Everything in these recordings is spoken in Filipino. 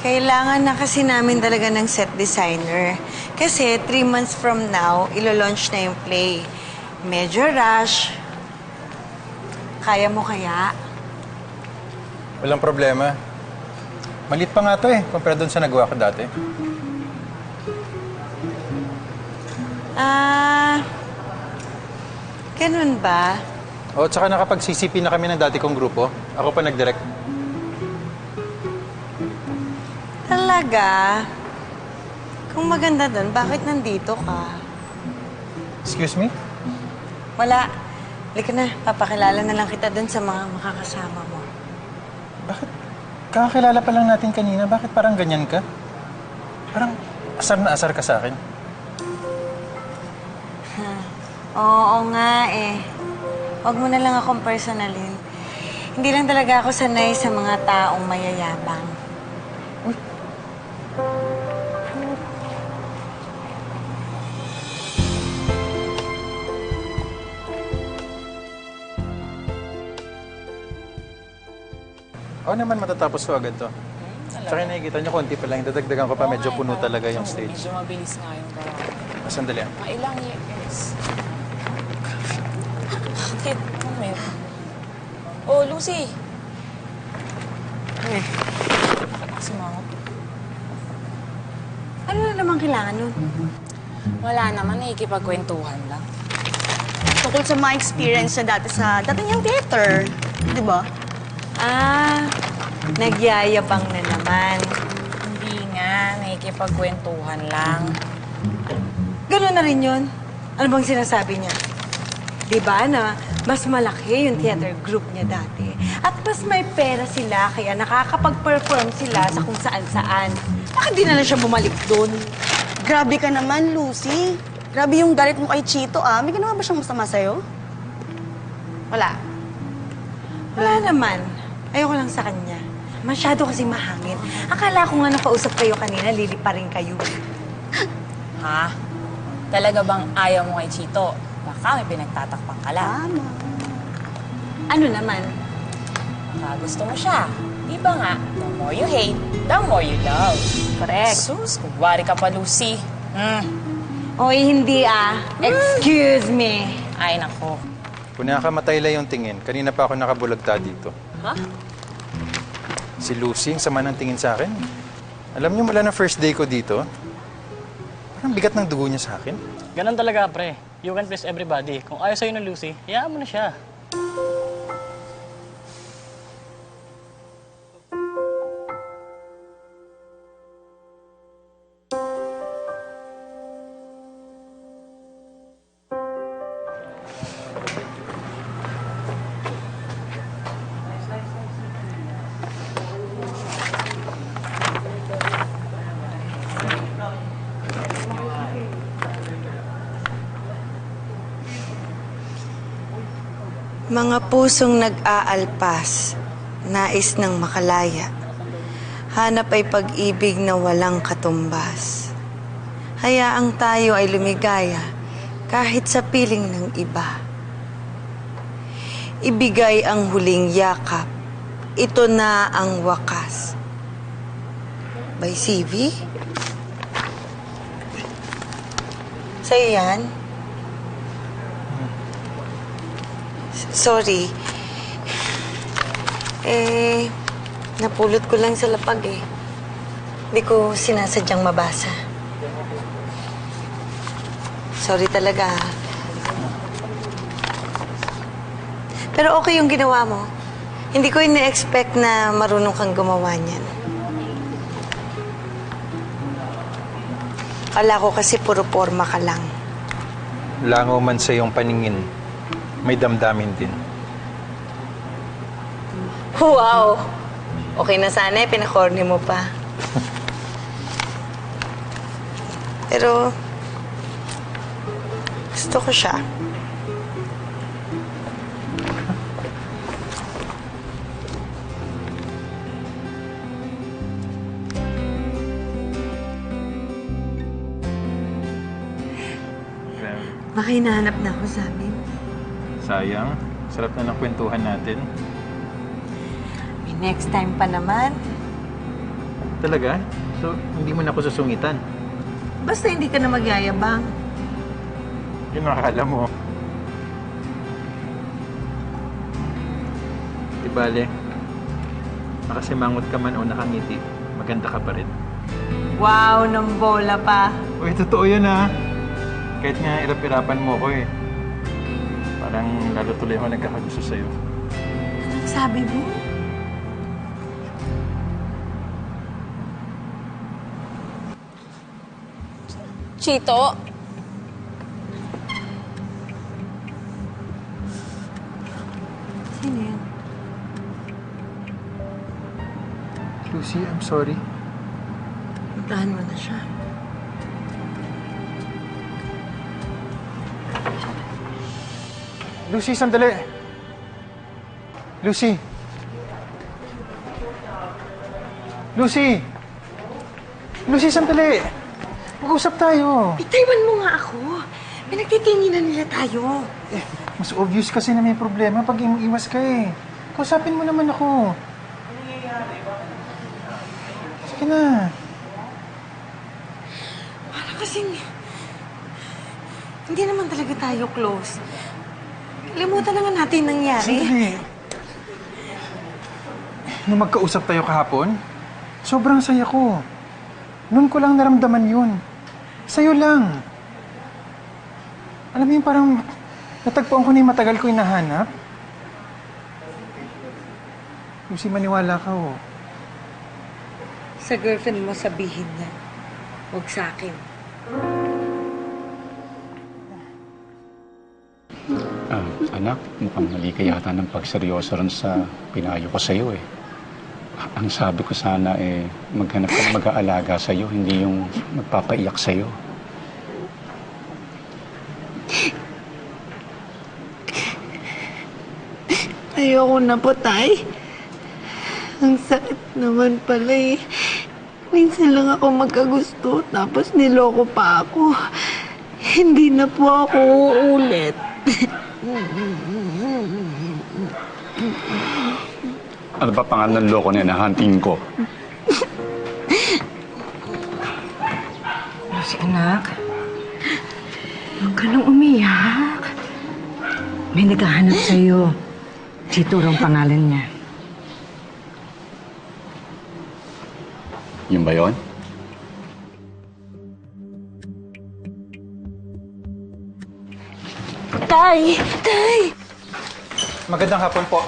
Kailangan na kasi namin talaga ng set designer. Kasi 3 months from now, ilo-launch na yung play. Medyo rush. Kaya mo kaya? Walang problema. Malit pa nga to eh, compare doon sa nagawa ko dati. Ganun ba? O, tsaka nakapag-CCP na kami ng dati kong grupo. Ako pa nag-direct. Talaga? Kung maganda doon, bakit nandito ka? Excuse me? Wala. Halika na, papakilala na lang kita doon sa mga makakasama mo. Bakit? Kakakilala pa lang natin kanina. Bakit parang ganyan ka? Parang asar na asar ka sa akin. Oo nga eh. Huwag mo na lang akong personalin. Hindi lang talaga ako sanay sa mga taong mayayabang. Uy. Oo naman matatapos ko agad to. Tsaka nakikita niyo, konti pa lang. Dadagdagan ko pa, medyo puno talaga yung stage. Medyo mabilis nga yung gawin. Sandali ah. Ilang years? Bakit? Ano meron? Oh, Lucy! Sumangot. Ano na naman kailangan nun? Wala naman, nakikipagkwentuhan lang. Tungkol sa mga experience niya dati sa niyang theater. Di ba? Nagyayabang na naman. Hindi nga, nakikipagkwentuhan lang. Gano'n na rin yun. Ano bang sinasabi niya? Di ba na mas malaki yung theater group niya dati? At mas may pera sila, kaya nakakapag-perform sila sa kung saan-saan. Bakit di na lang siya bumalik doon? Grabe ka naman, Lucy. Grabe yung galit mo kay Chito, ah. May ginawa ba siyang masama sa'yo? Wala. Wala naman. Ayoko lang sa kanya. Masyado kasi mahangin. Akala ko nga nakausap kayo kanina, lili pa rin kayo. Ha? Talaga bang ayaw mo kay Chito? Baka may pinagtatakpan ka lang. Tama. Ano naman? Baka gusto mo siya. Di ba nga, the more you hate, the more you love. Correct. Sus, kuwari ka pa, Lucy. Oy, hindi ah. Excuse me. Ay, nako. Kung nakakamatay lang yung tingin, kanina pa ako nakabulagta dito. Ha? Si Lucy, ang sama ng tingin sa akin. Alam niyo, mula na first day ko dito, parang bigat ng dugo niya sa akin. Ganun talaga, pre. You can please everybody. Kung ayaw sa'yo ng Lucy, hayaan mo na siya. Mga pusong nag-aalpas, nais ng makalaya. Hanap ay pag-ibig na walang katumbas. Hayaang tayo ay lumigaya kahit sa piling ng iba. Ibigay ang huling yakap, ito na ang wakas. By CV? Sa'yo yan? Sorry. Napulot ko lang sa lapag eh. Hindi ko sinasadyang mabasa. Sorry talaga. Pero okay yung ginawa mo. Hindi ko ina-expect na marunong kang gumawa niyan. Kala ko kasi puro forma ka lang. Langaw man sa iyong paningin, may damdamin din. Wow! Okay na sana eh, pinakorni mo pa. Pero, gusto ko siya. Baka hinahanap na ako sa amin. Sayang. Sarap na ng kwentuhan natin. May next time pa naman. Talaga? So, hindi mo na ako susungitan? Basta hindi ka na magyayabang. Yun akala mo. Di bale, nakasimangot ka man o nakangiti, maganda ka pa rin. Wow, ng bola pa. Uy, totoo yun ha. Kahit nga irap-irapan mo ko eh. Parang lalo tuloy ako nagkakagusto sa'yo. Anong sabi mo? Chito, Sino yun? Lucy, I'm sorry. Puntahan mo na siya. Lucy, sandali. Lucy. Lucy! Lucy, sandali! Mag-usap tayo. Itaiwan mo nga ako. Pinagtitinginan nila tayo. Eh, mas obvious kasi na may problema pag iwas ka eh. Kausapin mo naman ako. Sige na. Parang kasing... Hindi naman talaga tayo close. Kalimutan na nga natin nangyari. Sandali. Nung magkausap tayo kahapon, sobrang saya ko. Noon ko lang naramdaman yun. Sa'yo lang. Alam mo yung parang natagpuan ko na yung matagal ko hinahanap. Lucy, maniwala ka oh. Sa girlfriend mo sabihin na. Huwag sa akin. Anak, mukhang mali ka yata ng pagseryoso rin sa pinayo ko sa'yo eh. Ang sabi ko sana eh, maghanap ka ng mag-aalaga sa'yo, hindi yung magpapaiyak sa'yo. Ayoko na po, Tay. Ang sakit naman pala eh. Minsan lang ako magkagusto, tapos niloko pa ako. Hindi na po ako uulit. Ano ba pangalan ng loko niya na hunting ko? Lucy, anak. Huwag ka nang umiyak. May naghahanap sa'yo. Chito ang pangalan niya. Yun ba yun? Tay! Tay! Magandang hapon po.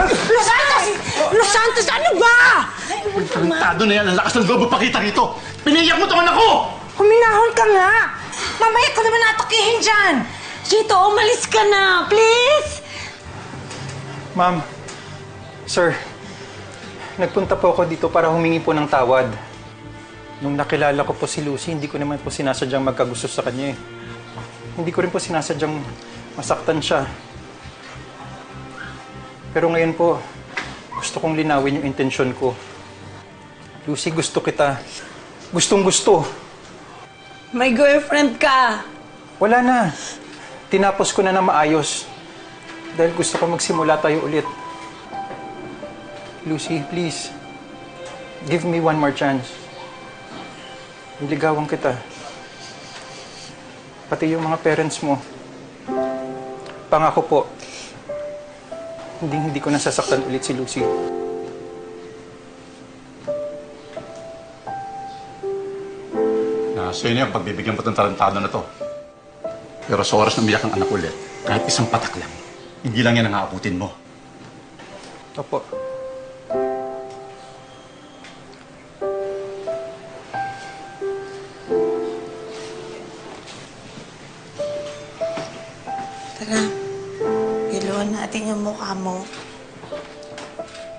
Los Santos! Los Santos, ano ba? Tarantado na yan. Ang lakas ng loob mo pakita rito. Piniyak mo tong anak ko! Huminahon ka nga! Mamaya ka naman natakihin dyan! Chito, umalis ka na, please! Ma'am, sir, nagpunta po ako dito para humingi po ng tawad. Nung nakilala ko po si Lucy, hindi ko naman po sinasadyang magkagusto sa kanya eh. Hindi ko rin po sinasadyang masaktan siya. Pero ngayon po, gusto kong linawin yung intensyon ko. Lucy, gusto kita. Gustong-gusto. May girlfriend ka! Wala na. Tinapos ko na ng maayos. Dahil gusto ko magsimula tayo ulit. Lucy, please. Give me one more chance. Niligawan kita. Pati yung mga parents mo. Pangako po, hindi ko nasasaktan ulit si Lucy. Sa'yo na yung pagbibigyan mo itong tarantado na to. Pero sa oras na umiyak ang anak ulit, kahit isang patak lang, hindi lang yan ang aabutin mo. Opo. Tara, iluwan natin yung mukha mo.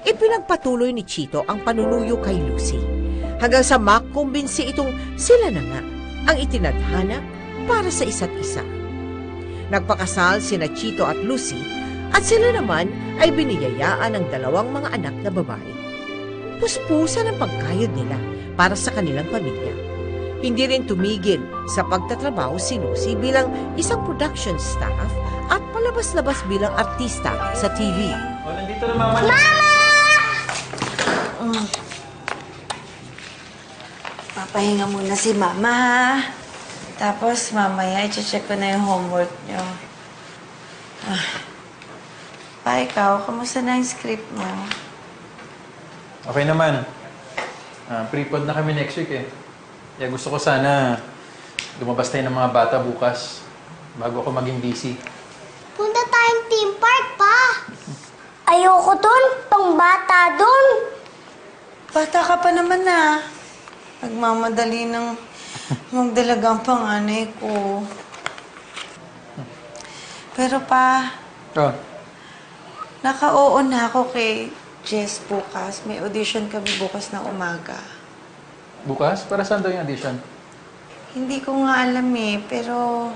Ipinagpatuloy ni Chito ang panunuyo kay Lucy hanggang sa makumbinsi itong sila na nga ang itinadhana para sa isa't isa. Nagpakasal sina Chito at Lucy at sila naman ay biniyayaan ng dalawang mga anak na babae. Puspusan ang pagkayod nila para sa kanilang pamilya. Hindi rin tumigil sa pagtatrabaho si Lucy bilang isang production staff at palabas-labas bilang artista sa TV. Oh, nandito na mama. Magpahinga muna si Mama, ha? Tapos mamaya, i-check ko na yung homework niyo. Pa, ikaw, kamusta na yung script mo? Okay naman. Pre-pod na kami next week eh. Kaya gusto ko sana lumabas tayo ng mga bata bukas bago ako maging busy. Punta tayong theme park, pa! Ayoko dun, pang bata dun. Bata ka pa naman, na. Nagmamadali ng magdalaga ang panganay ko. Pero pa, Oh, naka-oo na ako kay Jess bukas. May audition kami bukas na umaga. bukas? Para saan daw yung audition? Hindi ko nga alam eh, pero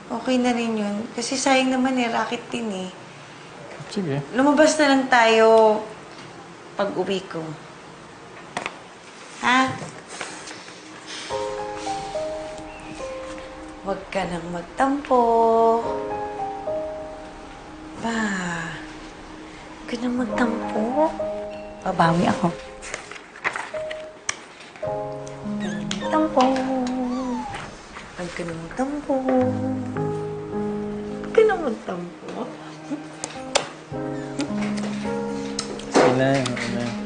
okay na rin yun. Kasi sayang naman eh, racket din eh. Sige. Lumabas na lang tayo pag uwi ko. Ha? Huwag ka nang magtampo. Pa, huwag ka nang magtampo. Babawi ako. Tampo. Huwag ka nang magtampo. Huwag ka nang magtampo. Sige na, okay na.